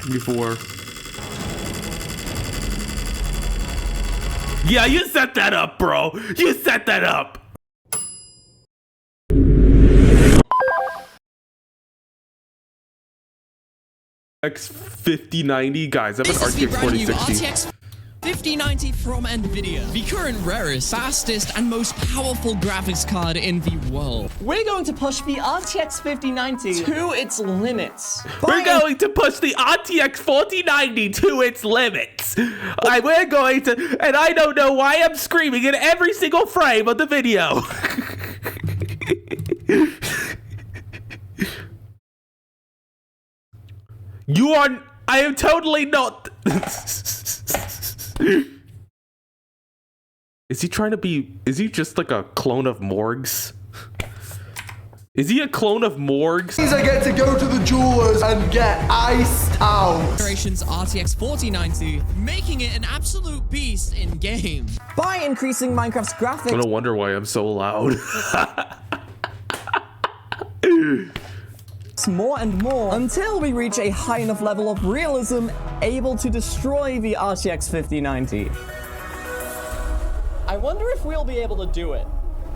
before. Yeah, you set that up, bro. You set that up. X5090, guys. I have an RTX 4060. 5090 from NVIDIA, the current rarest, fastest, and most powerful graphics card in the world. We're going to push the RTX 5090 to its limits. We're going to push the RTX 4090 to its limits. We're going to, and I don't know why I'm screaming in every single frame of the video. You are, I am totally not. Is he trying to be, is he just like a clone of Morgs? Is he a clone of Morgs? I get to go to the jewelers and get iced out. Generation's RTX 4090, making it an absolute beast in game. By increasing Minecraft's graphics. No wonder why I'm so loud. More and more until we reach a high enough level of realism able to destroy the RTX 5090. I wonder if we'll be able to do it.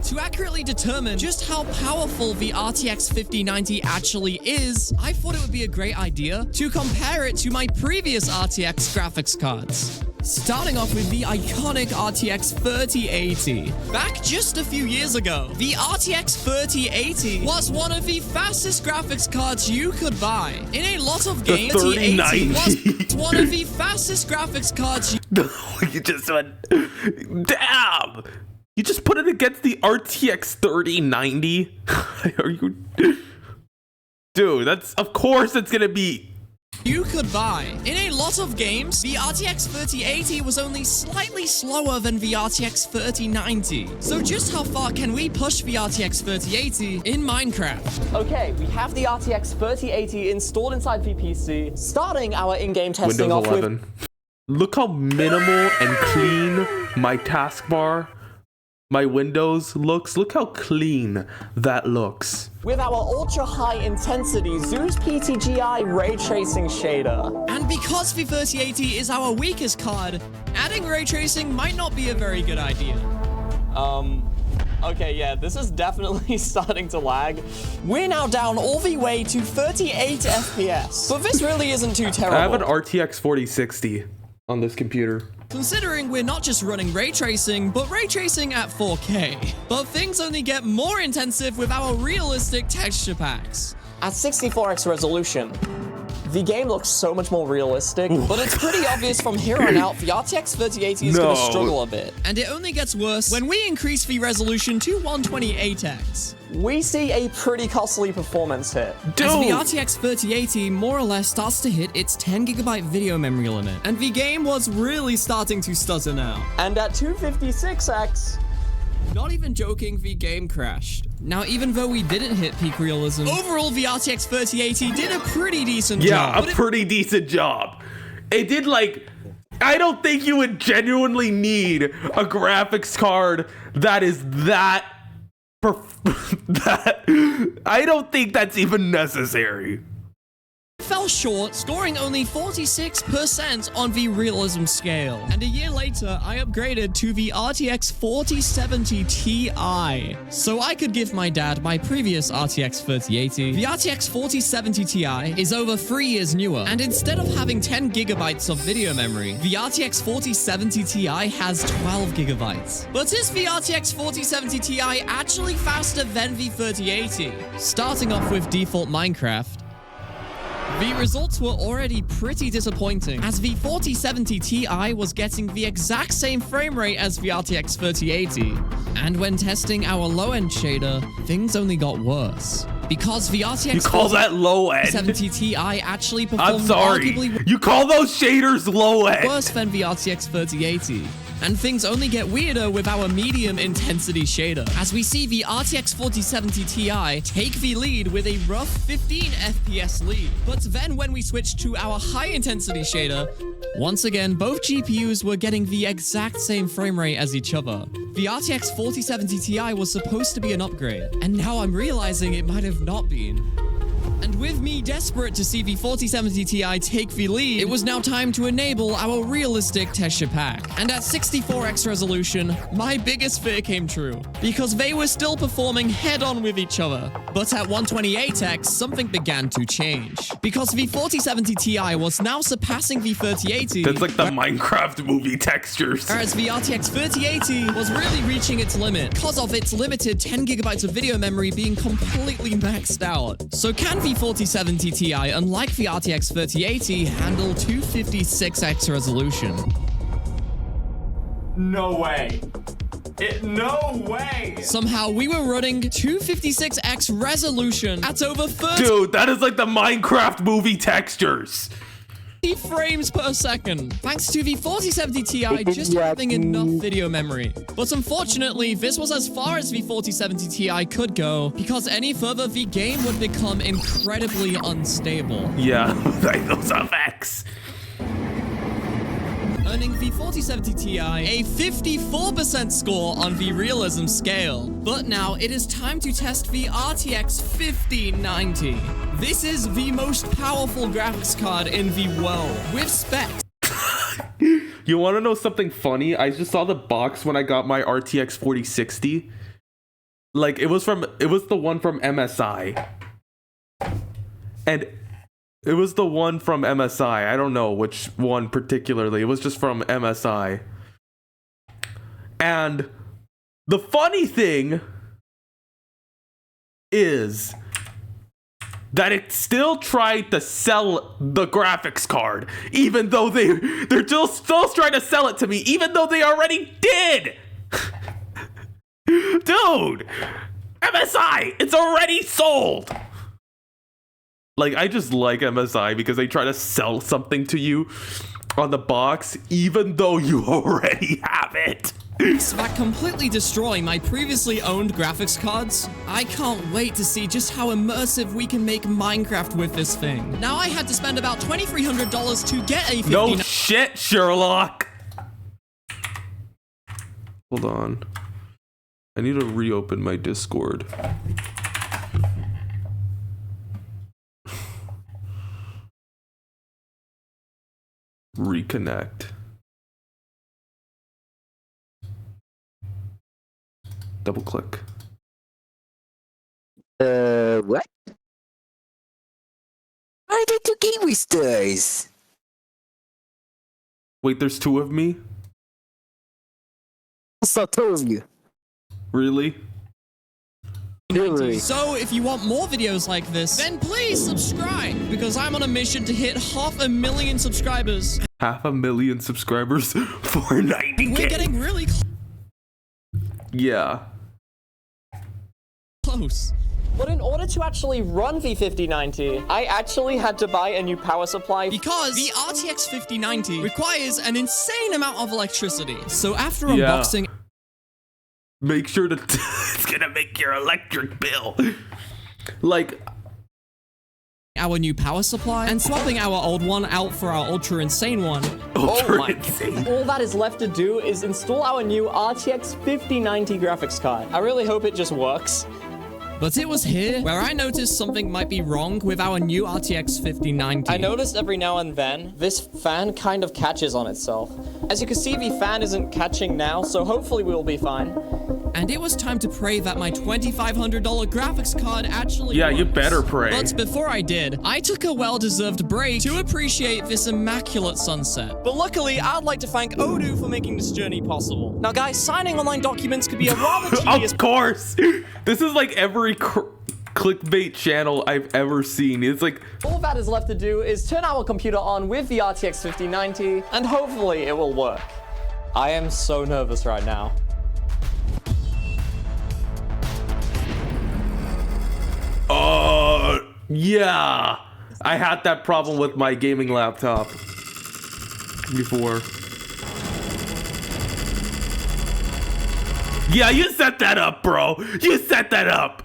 To accurately determine just how powerful the RTX 5090 actually is, I thought it would be a great idea to compare it to my previous RTX graphics cards. Starting off with the iconic RTX 3080. Back just a few years ago, the RTX 3080 was one of the fastest graphics cards you could buy. In a lot of games, the 3080 was one of the fastest graphics cards you just went, damn! You just put it against the RTX 3090? Are you... Dude, that's, of course it's gonna be... You could buy. In a lot of games, the RTX 3080 was only slightly slower than the RTX 3090. So just how far can we push the RTX 3080 in Minecraft? Okay, we have the RTX 3080 installed inside the PC, starting our in-game testing Windows off 11. Look how minimal and clean my taskbar, my Windows looks. Look how clean that looks. with our ultra high intensity Zeus PTGI ray tracing shader. And because the 3080 is our weakest card, adding ray tracing might not be a very good idea. Okay, yeah, this is definitely starting to lag. We're now down all the way to 38 FPS, but this really isn't too terrible. I have an RTX 4060 on this computer. Considering we're not just running ray tracing, but ray tracing at 4K. But things only get more intensive with our realistic texture packs. At 64x resolution, the game looks so much more realistic, but it's pretty obvious from here on out the RTX 3080 is going to struggle a bit. And it only gets worse when we increase the resolution to 128x. We see a pretty costly performance hit. As the RTX 3080 more or less starts to hit its 10GB video memory limit, and the game was really starting to stutter now. And at 256x, not even joking, the game crashed. Now, even though we didn't hit peak realism, overall the RTX 3080 did a pretty decent job. Yeah, a pretty decent job. It did, like, I don't think you would genuinely need a graphics card that is that I don't think that's even necessary. Fell short, scoring only 46% on the realism scale. And a year later, I upgraded to the RTX 4070 Ti. So I could give my dad my previous RTX 3080. The RTX 4070 Ti is over 3 years newer, and instead of having 10GB of video memory, the RTX 4070 Ti has 12GB. But is the RTX 4070 Ti actually faster than the 3080? Starting off with default Minecraft, the results were already pretty disappointing, as the 4070 Ti was getting the exact same frame rate as the RTX 3080. And when testing our low-end shader, things only got worse. Because the RTX You call that low-end? 4070 Ti actually performed I'm sorry. You call those shaders low-end? Worse than the RTX 3080. And things only get weirder with our medium intensity shader, as we see the RTX 4070 Ti take the lead with a rough 15 FPS lead. But then when we switched to our high intensity shader, once again, both GPUs were getting the exact same frame rate as each other. The RTX 4070 Ti was supposed to be an upgrade, and now I'm realizing it might have not been. And with me desperate to see the 4070 Ti take the lead, it was now time to enable our realistic texture pack. And at 64x resolution, my biggest fear came true, because they were still performing head-on with each other. But at 128x, something began to change, because the 4070 Ti was now surpassing the 3080. That's like the Minecraft movie textures. Whereas the RTX 3080 was really reaching its limit because of its limited 10 gigabytes of video memory being completely maxed out. So can the 4070 Ti, unlike the RTX 3080, handle 256x resolution? No way. No way. Somehow we were running 256x resolution at over 30 Dude, that is like the Minecraft movie textures. frames per second, thanks to the 4070 Ti just having enough video memory. But unfortunately, this was as far as the 4070 Ti could go, because any further, the game would become incredibly unstable. Yeah, like those effects. Earning the 4070 Ti a 54% score on the realism scale. But now it is time to test the RTX 5090. This is the most powerful graphics card in the world, with specs. You want to know something funny? I just saw the box when I got my RTX 4060. Like it was the one from MSI. And it was the one from MSI. I don't know which one particularly. It was just from MSI. And the funny thing is that it still tried to sell the graphics card, even though they're still trying to sell it to me, even though they already did. Dude, MSI, it's already sold. Like, I just like MSI because they try to sell something to you on the box, even though you already have it. That completely destroy my previously owned graphics cards. I can't wait to see just how immersive we can make Minecraft with this thing. Now I had to spend about $2,300 to get a 50. No shit, Sherlock. Hold on. I need to reopen my Discord. Reconnect. Double click. What? Why are there two Game Stars? Wait, there's two of me? I told you. Really? Really? So if you want more videos like this, then please subscribe, because I'm on a mission to hit 500,000 subscribers. 500,000 subscribers for 90K. We're getting really Yeah. close. But in order to actually run the 5090, I actually had to buy a new power supply. Because the RTX 5090 requires an insane amount of electricity. So after Yeah. unboxing Make sure to it's gonna make your electric bill. Like, our new power supply and swapping our old one out for our ultra insane one, ultra my insane. All that is left to do is install our new RTX 5090 graphics card. I really hope it just works. but it was here where I noticed something might be wrong with our new RTX 5090. I noticed every now and then, this fan kind of catches on itself. As you can see, the fan isn't catching now, so hopefully we'll be fine. And it was time to pray that my $2,500 graphics card actually Yeah, you works. better pray. But before I did, I took a well-deserved break to appreciate this immaculate sunset. But luckily, I'd like to thank Odoo for making this journey possible. Now guys, signing online documents could be a rather tedious Of course. This is like every clickbait channel I've ever seen. It's like, All that is left to do is turn our computer on with the RTX 5090, and hopefully it will work. I am so nervous right now. yeah. I had that problem with my gaming laptop before. Yeah, you set that up, bro. You set that up.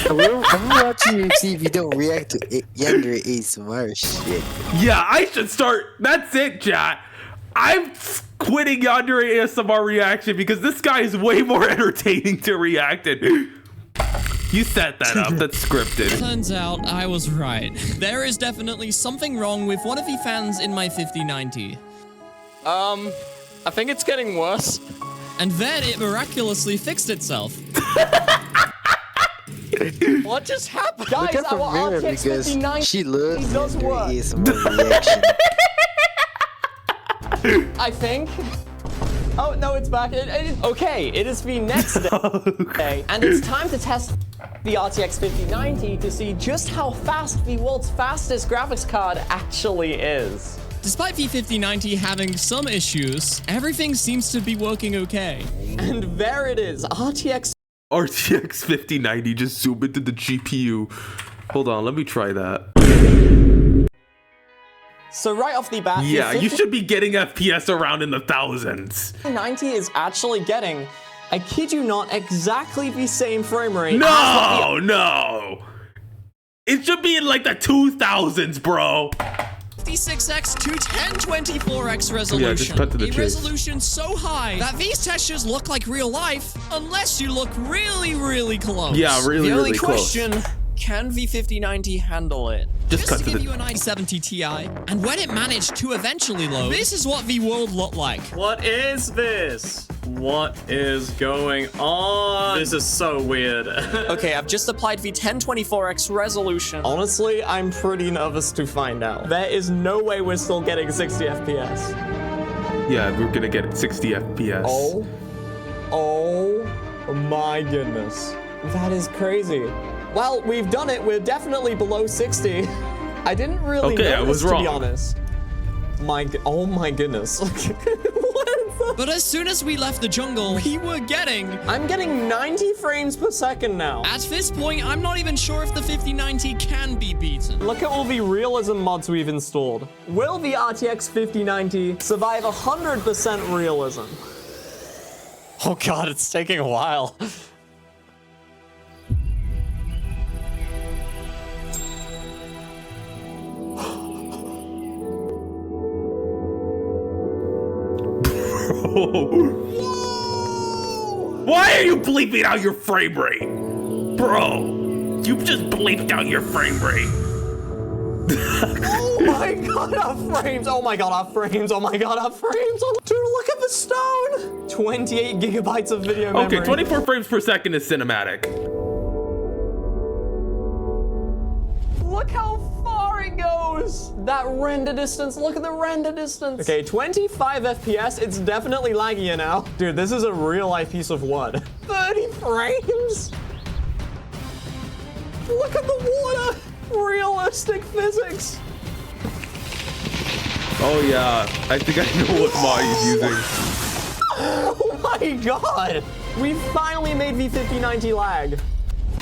I'm watching you see if you don't react to Yandere ASMR shit. Yeah, I should start. That's it, chat. I'm quitting Yandere ASMR reaction because this guy is way more entertaining to react in. You set that up. That's scripted. Turns out I was right. There is definitely something wrong with one of the fans in my 5090. I think it's getting worse. And then it miraculously fixed itself. What just happened? Look Guys, at the our mirror RTX because 5090 she loves does Yandere work. ASMR reaction. I think. Oh, no, it's back. Okay, it is the next day, and it's time to test the RTX 5090 to see just how fast the world's fastest graphics card actually is. Despite the 5090 having some issues, everything seems to be working okay. And there it is, RTX 5090, just zoom into the GPU. Hold on, let me try that. So right off the bat, Yeah, you should be getting FPS around in the thousands. 90 is actually getting, I kid you not, exactly the same frame rate. No, no. It should be in like the 2000s, bro. 56x to 1024x resolution. Yeah, just cut to the a chase. resolution so high that these textures look like real life unless you look really, really close. Yeah, really, The only really close. question, can the 5090 handle it? Just cut to to give the... you a 970 Ti, and when it managed to eventually load, this is what the world looked like. What is this? What is going on? This is so weird. Okay, I've just applied the 1024x resolution. Honestly, I'm pretty nervous to find out. There is no way we're still getting 60 FPS. Yeah, we're gonna get 60 FPS. Oh my goodness. That is crazy. Well, we've done it. We're definitely below 60. I didn't really Okay, I notice, was to wrong. be honest. Oh my goodness. What is that? But as soon as we left the jungle, we were getting... I'm getting 90 frames per second now. At this point, I'm not even sure if the 5090 can be beaten. Look at all the realism mods we've installed. Will the RTX 5090 survive 100% realism? Oh god, it's taking a while. Why are you bleeping out your frame rate? Bro, you just bleeped out your frame rate. Oh my god, our frames! Oh my god, our frames! Oh my god, our frames! Oh, dude, look at the stone! 28 gigabytes of video memory. Okay, 24 frames per second is cinematic. Look how far it goes! That render distance, look at the render distance! Okay, 25 FPS, it's definitely laggier now. Dude, this is a real-life piece of wood. 30 frames? Look at the water! Realistic physics! Oh yeah, I think I know what mod he's using. Oh my god! We finally made the 5090 lag.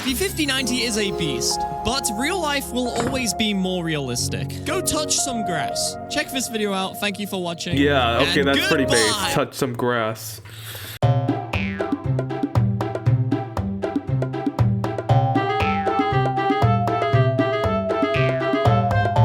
The 5090 is a beast, but real life will always be more realistic. Go touch some grass. Check this video out. Thank you for watching. Yeah, okay, and that's pretty goodbye. base. Touch some grass.